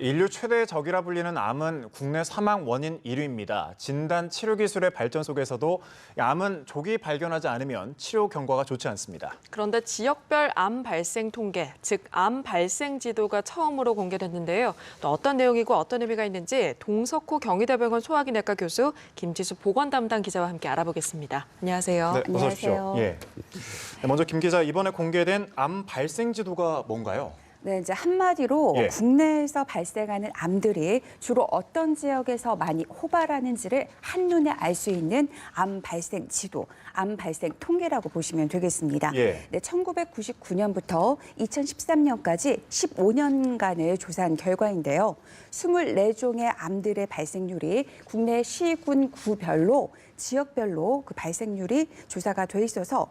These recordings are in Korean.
인류 최대의 적이라 불리는 암은 국내 사망 원인 1위입니다. 진단 치료 기술의 발전 속에서도 암은 조기 발견하지 않으면 치료 경과가 좋지 않습니다. 그런데 지역별 암 발생 통계, 즉 암 발생 지도가 처음으로 공개됐는데요. 또 어떤 내용이고 어떤 의미가 있는지 동석호 경희대병원 소화기내과 교수 김지수 보건 담당 기자와 함께 알아보겠습니다. 안녕하세요. 네, 어서 오십시오. 안녕하세요. 먼저 김 기자, 이번에 공개된 암 발생 지도가 뭔가요? 네, 이제 한마디로 예. 국내에서 발생하는 암들이 주로 어떤 지역에서 많이 호발하는지를 한눈에 알 수 있는 암 발생 지도, 암 발생 통계라고 보시면 되겠습니다. 예. 네, 1999년부터 2013년까지 15년간을 조사한 결과인데요. 24종의 암들의 발생률이 국내 시군 구별로 지역별로 그 발생률이 조사가 돼 있어서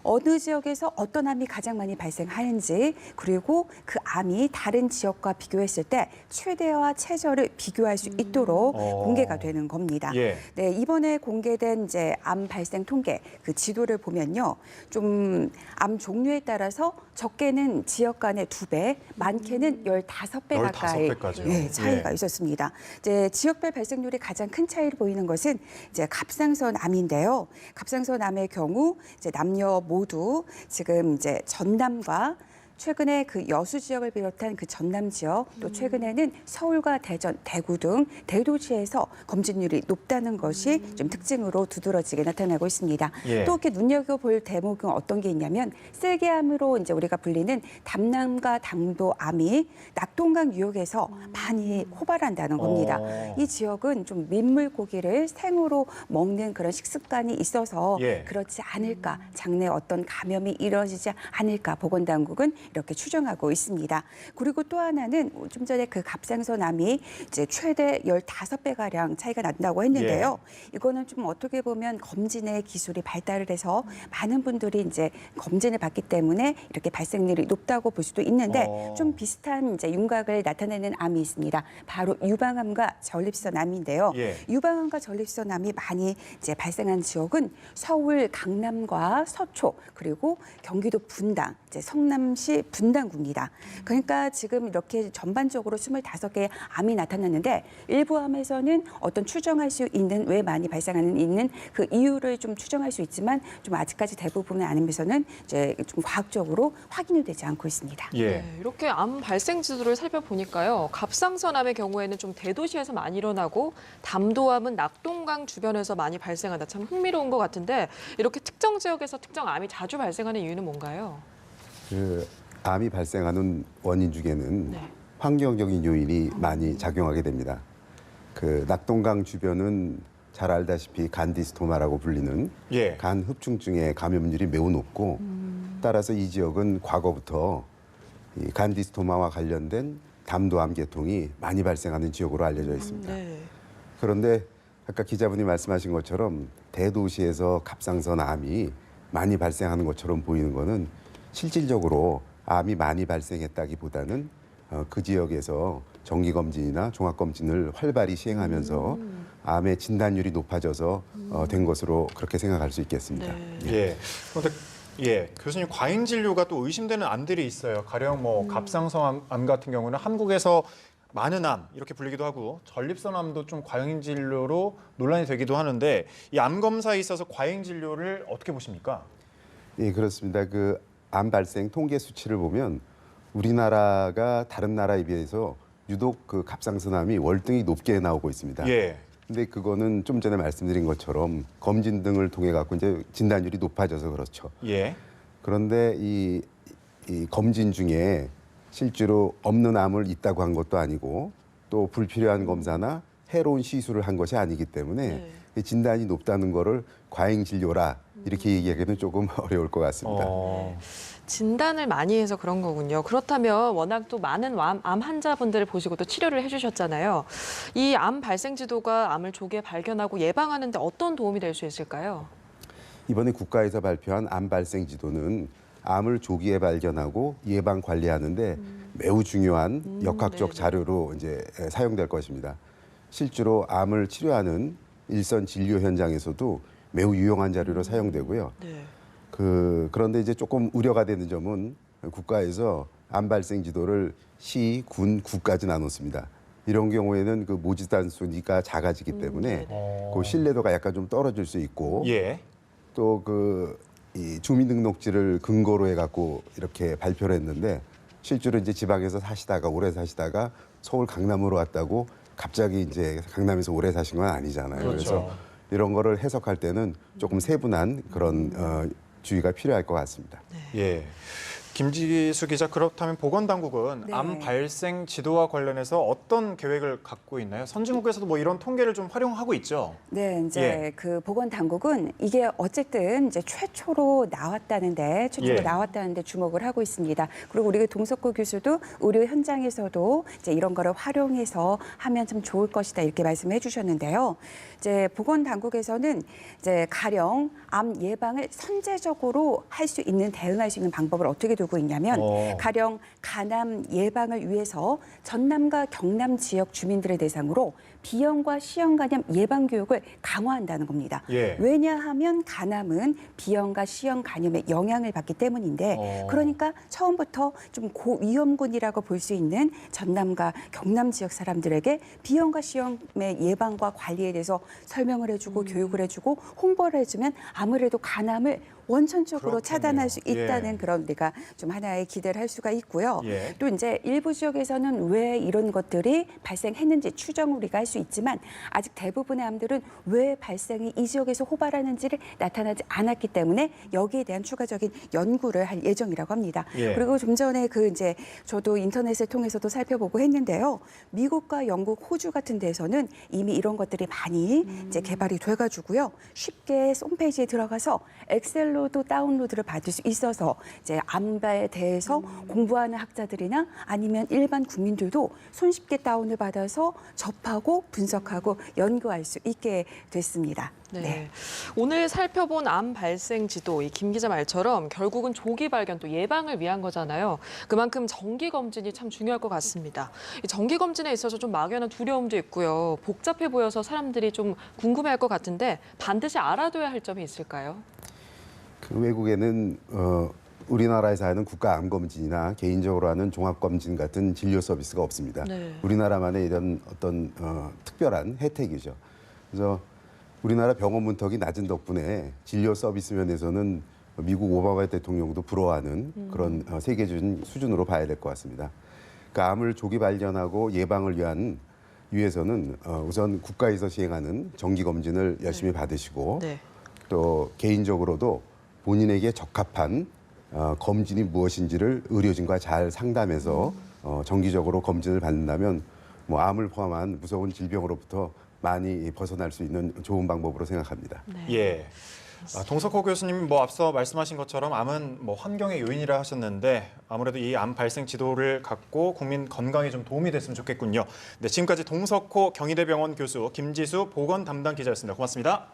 어느 지역에서 어떤 암이 가장 많이 발생하는지, 그리고 그 암이 다른 지역과 비교했을 때 최대와 최저를 비교할 수 있도록 공개가 되는 겁니다. 예. 네, 이번에 공개된 이제 암 발생 통계 그 지도를 보면요, 좀 암 종류에 따라서 적게는 지역 간의 2배, 많게는 15배 가까이 15배까지요? 예, 차이가 예. 있었습니다. 이제 지역별 발생률이 가장 큰 차이를 보이는 것은 이제 갑상선 암인데요. 갑상선 암의 경우 이제 남녀 모두 지금 이제 전남과 최근에 그 여수 지역을 비롯한 그 전남 지역, 또 최근에는 서울과 대전, 대구 등 대도시에서 검진율이 높다는 것이 좀 특징으로 두드러지게 나타나고 있습니다. 예. 또 이렇게 눈여겨볼 대목은 어떤 게 있냐면 쓸개암으로 이제 우리가 불리는 담남과 당도암이 낙동강 유역에서 많이 호발한다는 겁니다. 이 지역은 좀 민물고기를 생으로 먹는 그런 식습관이 있어서 예. 그렇지 않을까, 장내 어떤 감염이 이루어지지 않을까 보건당국은 이렇게 추정하고 있습니다. 그리고 또 하나는 좀 전에 그 갑상선암이 이제 최대 15배가량 차이가 난다고 했는데요. 이거는 좀 어떻게 보면 검진의 기술이 발달을 해서 많은 분들이 이제 검진을 받기 때문에 이렇게 발생률이 높다고 볼 수도 있는데 좀 비슷한 이제 윤곽을 나타내는 암이 있습니다. 바로 유방암과 전립선암인데요. 예. 유방암과 전립선암이 많이 이제 발생한 지역은 서울 강남과 서초, 그리고 경기도 분당, 이제 성남시 분당구입니다. 그러니까 지금 이렇게 전반적으로 25개의 암이 나타났는데 일부 암에서는 어떤 추정할 수 있는, 왜 많이 발생하는 있는 그 이유를 좀 추정할 수 있지만 좀 아직까지 대부분의 암에서는 이제 좀 과학적으로 확인이 되지 않고 있습니다. 예. 네, 이렇게 암 발생 지도를 살펴보니까요. 갑상선암의 경우에는 좀 대도시에서 많이 일어나고 담도암은 낙동강 주변에서 많이 발생한다. 참 흥미로운 것 같은데 이렇게 특정 지역에서 특정 암이 자주 발생하는 이유는 뭔가요? 그 암이 발생하는 원인 중에는 네. 환경적인 요인이 많이 작용하게 됩니다. 그 낙동강 주변은 잘 알다시피 간디스토마라고 불리는 예. 간 흡중증의 감염률이 매우 높고 따라서 이 지역은 과거부터 이 간디스토마와 관련된 담도암 계통이 많이 발생하는 지역으로 알려져 있습니다. 네. 그런데 아까 기자분이 말씀하신 것처럼 대도시에서 갑상선 암이 많이 발생하는 것처럼 보이는 거는 실질적으로 암이 많이 발생했다기보다는 그 지역에서 정기검진이나 종합검진을 활발히 시행하면서 암의 진단율이 높아져서 된 것으로 그렇게 생각할 수 있겠습니다. 네. 예. 그런데 교수님, 과잉 진료가 또 의심되는 암들이 있어요. 가령 뭐 갑상선 암 같은 경우는 한국에서 많은 암 이렇게 불리기도 하고 전립선암도 좀 과잉 진료로 논란이 되기도 하는데 이 암 검사에 있어서 과잉 진료를 어떻게 보십니까? 예, 그렇습니다. 그 암 발생 통계 수치를 보면 우리나라가 다른 나라에 비해서 유독 그 갑상선암이 월등히 높게 나오고 있습니다. 예. 근데 그거는 좀 전에 말씀드린 것처럼 검진 등을 통해 갖고 이제 진단율이 높아져서 그렇죠. 예. 그런데 이 검진 중에 실제로 없는 암을 있다고 한 것도 아니고 또 불필요한 검사나 해로운 시술을 한 것이 아니기 때문에 이 진단이 높다는 거를 과잉 진료라 이렇게 얘기하기는 조금 어려울 것 같습니다. 진단을 많이 해서 그런 거군요. 그렇다면 워낙 또 많은 암 환자분들을 보시고 또 치료를 해주셨잖아요. 이 암 발생 지도가 암을 조기에 발견하고 예방하는 데 어떤 도움이 될 수 있을까요? 이번에 국가에서 발표한 암 발생 지도는 암을 조기에 발견하고 예방 관리하는데 매우 중요한 역학적 네네. 자료로 이제 사용될 것입니다. 실제로 암을 치료하는 일선 진료 현장에서도 매우 유용한 자료로 사용되고요. 네. 그런데 이제 조금 우려가 되는 점은 국가에서 암 발생 지도를 시, 군, 구까지 나눴습니다. 이런 경우에는 그 모집 단순위가 작아지기 때문에 그 신뢰도가 약간 좀 떨어질 수 있고 예. 또 이 주민등록지를 근거로 해갖고 이렇게 발표를 했는데 실제로 이제 지방에서 사시다가 오래 사시다가 서울 강남으로 왔다고 갑자기 이제 강남에서 오래 사신 건 아니잖아요. 그렇죠. 그래서 이런 거를 해석할 때는 조금 세분한 그런 주의가 필요할 것 같습니다. 예. 김지수 기자, 그렇다면 보건당국은 네. 암 발생 지도와 관련해서 어떤 계획을 갖고 있나요? 선진국에서도 뭐 이런 통계를 좀 활용하고 있죠. 네, 이제 예. 그 보건당국은 이게 어쨌든 이제 최초로 나왔다는데 주목을 하고 있습니다. 그리고 우리 동석호 교수도 의료 현장에서도 이제 이런 거를 활용해서 하면 참 좋을 것이다 이렇게 말씀해 주셨는데요. 이제 보건당국에서는 이제 가령 암 예방을 선제적으로 할 수 있는 대응할 수 있는 방법을 어떻게 두고 있냐면 가령 간암 예방을 위해서 전남과 경남 지역 주민들을 대상으로 B형과 C형 간염 예방 교육을 강화한다는 겁니다. 예. 왜냐하면 간암은 B형과 C형 간염의 영향을 받기 때문인데 그러니까 처음부터 좀 고위험군이라고 볼 수 있는 전남과 경남 지역 사람들에게 B형과 C형의 예방과 관리에 대해서 설명을 해주고 교육을 해주고 홍보를 해주면 아무래도 간암을 원천적으로 그렇겠네요. 차단할 수 있다는 예. 그런 우리가 좀 하나의 기대를 할 수가 있고요. 예. 또 이제 일부 지역에서는 왜 이런 것들이 발생했는지 추정을 우리가 할 수 있지만 아직 대부분의 암들은 왜 발생이 이 지역에서 호발하는지를 나타나지 않았기 때문에 여기에 대한 추가적인 연구를 할 예정이라고 합니다. 예. 그리고 좀 전에 그 이제 저도 인터넷을 통해서도 살펴보고 했는데요. 미국과 영국, 호주 같은 데서는 이미 이런 것들이 많이 이제 개발이 돼가지고요. 쉽게 홈페이지에 들어가서 엑셀로도 다운로드를 받을 수 있어서 이제 암에 대해서 공부하는 학자들이나 아니면 일반 국민들도 손쉽게 다운을 받아서 접하고 분석하고 연구할 수 있게 됐습니다. 네. 오늘 살펴본 암 발생 지도, 이 김 기자 말처럼 결국은 조기 발견 또 예방을 위한 거잖아요. 그만큼 정기 검진이 참 중요할 것 같습니다. 이 정기 검진에 있어서 좀 막연한 두려움도 있고요. 복잡해 보여서 사람들이 좀 궁금해할 것 같은데 반드시 알아둬야 할 점이 있을까요? 그 외국에는 우리나라에서 하는 국가암검진이나 개인적으로 하는 종합검진 같은 진료 서비스가 없습니다. 네. 우리나라만의 이런 어떤 특별한 혜택이죠. 그래서 우리나라 병원 문턱이 낮은 덕분에 진료 서비스 면에서는 미국 오바마 대통령도 부러워하는 그런 세계적인 수준으로 봐야 될 것 같습니다. 그러니까 암을 조기 발견하고 예방을 위해서는 우선 국가에서 시행하는 정기 검진을 열심히 받으시고 네. 또 개인적으로도 본인에게 적합한 검진이 무엇인지를 의료진과 잘 상담해서 정기적으로 검진을 받는다면 뭐 암을 포함한 무서운 질병으로부터 많이 벗어날 수 있는 좋은 방법으로 생각합니다. 예. 동석호 교수님 뭐 앞서 말씀하신 것처럼 암은 뭐 환경의 요인이라 하셨는데 아무래도 이 암 발생 지도를 갖고 국민 건강에 좀 도움이 됐으면 좋겠군요. 네, 지금까지 동석호 경희대병원 교수, 김지수 보건 담당 기자였습니다. 고맙습니다.